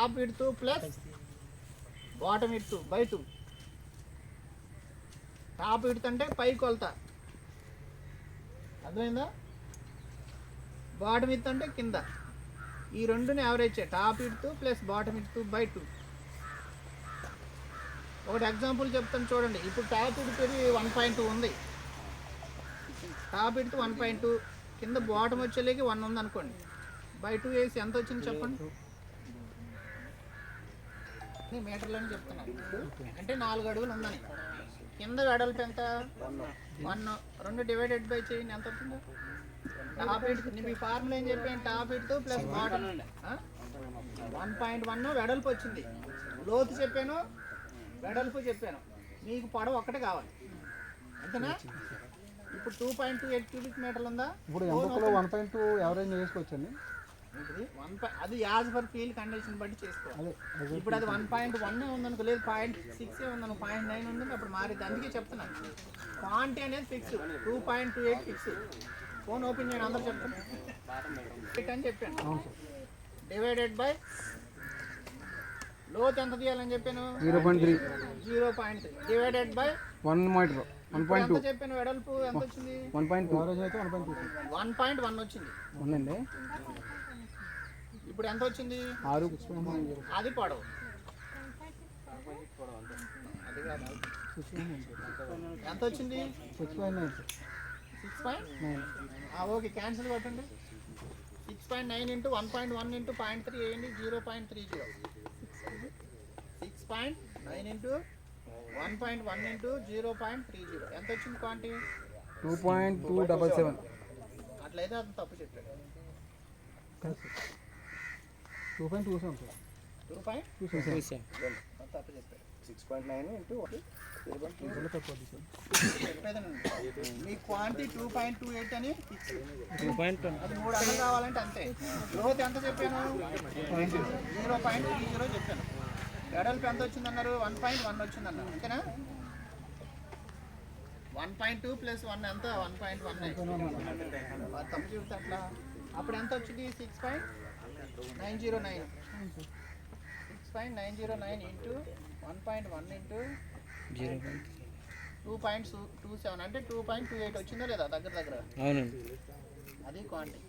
Top width plus bottom width by 2. Top width అంటే పై కొలత, అర్థమైందా? బాటమ్ విడ్త్ అంటే కింద. ఈ రెండుని యావరేజ్ చేయ, top width plus bottom width by 2. ఒకటి ఎగ్జాంపుల్ చెప్తాను చూడండి. ఇప్పుడు టాప్ విడ్త్ 1.2 ఉంది, టాప్ విడ్త్ 1.2, కింద బాటమ్ వచ్చేలేకి 1 ఉంది అనుకోండి. బై 2 వేసి ఎంత వచ్చింది చెప్పండి. మీటర్లని చెప్తున్నాను అంటే 4 అడుగులు ఉందని. కింద వెడల్పు ఎంత? 1. 2 డివైడెడ్ బై చేయండి, ఎంత అవుతుందో? టాప్ విడ్త్ మీ ఫార్ములా ఏం చెప్పాను? టాప్ విడ్త్ ప్లస్ బాటమ్ 1.1 వెడల్పు వచ్చింది. లోతు చెప్పాను, వెడల్పు చెప్పాను. మీకు పొడవు ఒక్కటే కావాలి, అంతేనా? ఇప్పుడు 2.28 క్యూబిక్ మీటర్లు ఉందా? ఇప్పుడు 1.2 యావరేజ్ చేసుకోవచ్చండి. అది యాజ్ పర్ ఫీల్డ్ కండిషన్ బట్టి చేసుకోవాలి. ఇప్పుడు అది 1.1 ఉందనుకో, లేదు 0.6 ఉందనుకో, 0.9 ఉందని అప్పుడు మారేది. అందుకే చెప్తున్నాను క్వాంటిటీ అనేది ఫిక్స్, 2.28 ఫిక్స్. ఫోన్ ఓపెన్ చేయండి, అందరూ చెప్తాను అని చెప్పాను. డివైడెడ్ బై లోత్ ఎంత తీయాలని చెప్పాను? 0.3 డివైడెడ్ బై 1.2 చెప్పాను. వెడల్పు ఎంత వచ్చింది? 1.1 వచ్చింది. ఉందండి. ఇప్పుడు ఎంత వచ్చింది? 6. అది పొడవు. ఎంత వచ్చింది? 6.9. ఓకే, క్యాన్సిల్ కొట్టండి. 6.9 ఇంటూ 1.1 ఇంటూ 0.3 వేయండి, 0.30. 6.9 ఇంటూ 1.1 ఇంటూ 0.30 ఎంత వచ్చింది క్వాంటిటీ? 2.277. అట్లయితే అది తప్పు చెప్పాడు. 2.27 తప్పు చెప్పాడు. 6.9 ఇంటూ మీ క్వాంటిటీ 2.28 అని ఫిక్స్. అది 3 అడుగులు కావాలంటే అంతే. గ్రోత్ ఎంత చెప్పాను? 0.30 చెప్పాను. వెడల్పు ఎంత వచ్చిందన్నారు? 1.1 వచ్చిందన్నారు, అంతేనా? 1.2 ప్లస్ 1 ఎంత? 1.1. తప్పు చెబుతా అట్లా. అప్పుడు ఎంత వచ్చింది? 6.909. 6.909 ఇంటూ 1.1 ఇంటూ 2.27 అంటే 2.28 వచ్చిందో లేదా? దగ్గర. అవునండి, అది క్వాంటిటీ.